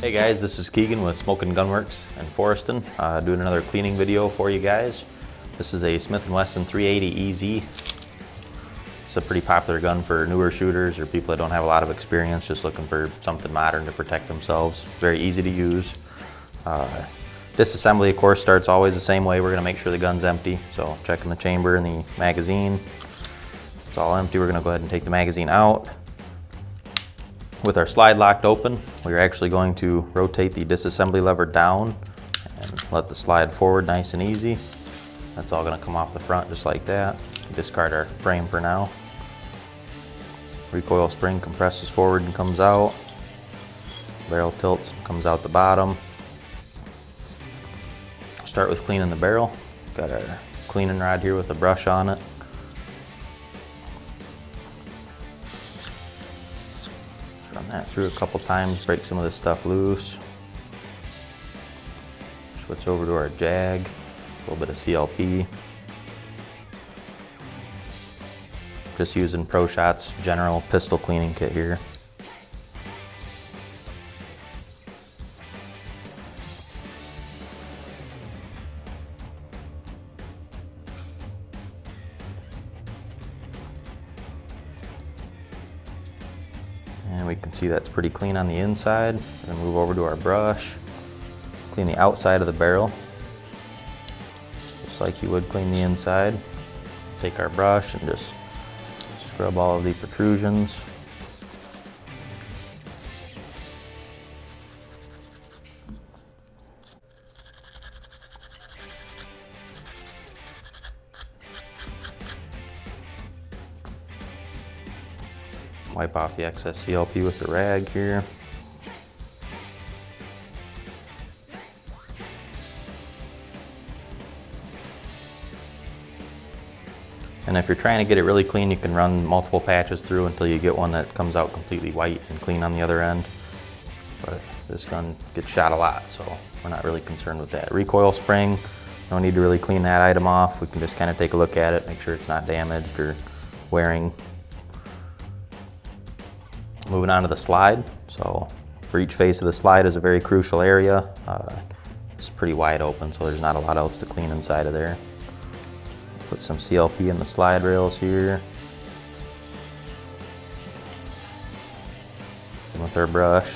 Hey guys, this is Keegin with Smokin Gun Worx in Forreston, doing another cleaning video for you guys. This is a Smith Wesson 380 EZ. It's a pretty popular gun for newer shooters or people that don't have a lot of experience, just looking for something modern to protect themselves. Very easy to use. Disassembly, of course, starts always the same way. We're going to make sure the gun's empty. So checking the chamber and the magazine. It's all empty. We're going to go ahead and take the magazine out. With our slide locked open, we're actually going to rotate the disassembly lever down and let the slide forward nice and easy. That's all going to come off the front just like that. Discard our frame for now. Recoil spring compresses forward and comes out. Barrel tilts and comes out the bottom. Start with cleaning the barrel. Got our cleaning rod here with a brush on it. Run that through a couple times, break some of this stuff loose. Switch over to our jag, a little bit of CLP. Just using Pro Shot's general pistol cleaning kit here. And we can see that's pretty clean on the inside. We're gonna move over to our brush, clean the outside of the barrel, just like you would clean the inside. Take our brush and just scrub all of the protrusions. Wipe off the excess CLP with the rag here. And if you're trying to get it really clean, you can run multiple patches through until you get one that comes out completely white and clean on the other end. But this gun gets shot a lot, so we're not really concerned with that. Recoil spring, no need to really clean that item off. We can just kind of take a look at it, make sure it's not damaged or wearing. Moving on to the slide. So for each face of the slide is a very crucial area. It's pretty wide open, so there's not a lot else to clean inside of there. Put some CLP in the slide rails here. And with our brush.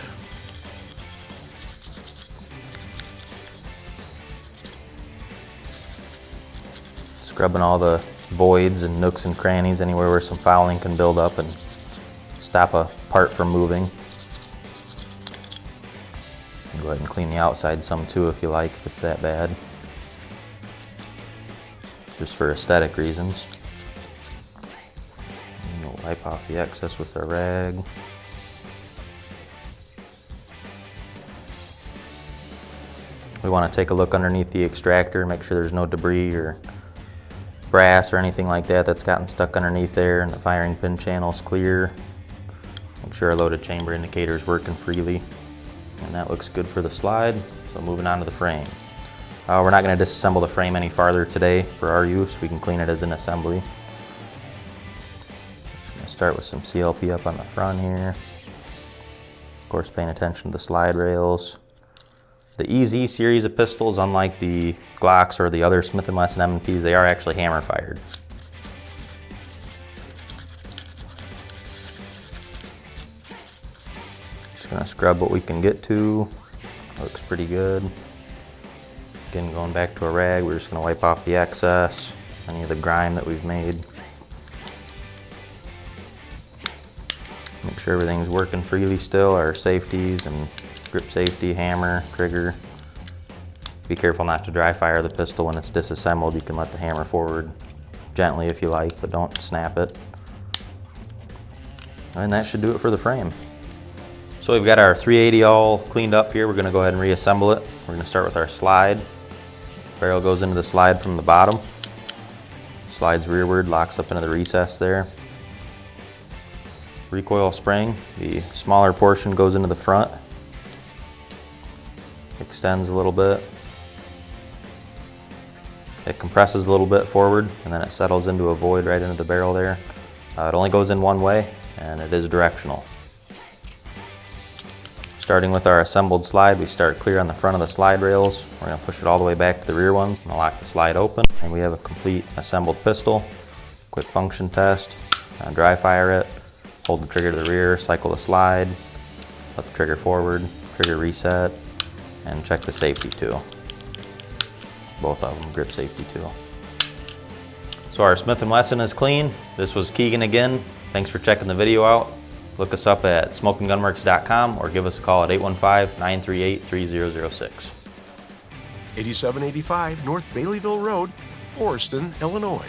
Scrubbing all the voids and nooks and crannies, anywhere where some fouling can build up and stop a part from moving. Go ahead and clean the outside some too if you like, if it's that bad. Just for aesthetic reasons. And we'll wipe off the excess with our rag. We want to take a look underneath the extractor, make sure there's no debris or brass or anything like that that's gotten stuck underneath there, and the firing pin channel's clear. Make sure our loaded chamber indicator is working freely. And that looks good for the slide. So moving on to the frame. We're not going to disassemble the frame any farther today for our use. We can clean it as an assembly. Just going to start with some CLP up on the front here. Of course, paying attention to the slide rails. The EZ series of pistols, unlike the Glocks or the other Smith Wesson M&Ps, they are actually hammer fired. Just going to scrub what we can get to. Looks pretty good. Again, going back to a rag, we're just going to wipe off the excess, any of the grime that we've made. Make sure everything's working freely still, our safeties and grip safety, hammer, trigger. Be careful not to dry fire the pistol when it's disassembled. You can let the hammer forward gently if you like, but don't snap it. And that should do it for the frame. So we've got our 380 all cleaned up here. We're going to go ahead and reassemble it. We're going to start with our slide. Barrel goes into the slide from the bottom. Slides rearward, locks up into the recess there. Recoil spring, the smaller portion goes into the front. Extends a little bit. It compresses a little bit forward and then it settles into a void right into the barrel there. It only goes in one way and it is directional. Starting with our assembled slide, we start clear on the front of the slide rails. We're going to push it all the way back to the rear ones and lock the slide open. And we have a complete assembled pistol. Quick function test. Dry fire it. Hold the trigger to the rear, cycle the slide, let the trigger forward, trigger reset, and check the safety tool. Both of them, grip safety tool. So our Smith & Wesson is clean. This was Keegin again. Thanks for checking the video out. Look us up at smokingunworx.com or give us a call at 815-938-3006. 8785 North Baileyville Road, Forreston, Illinois.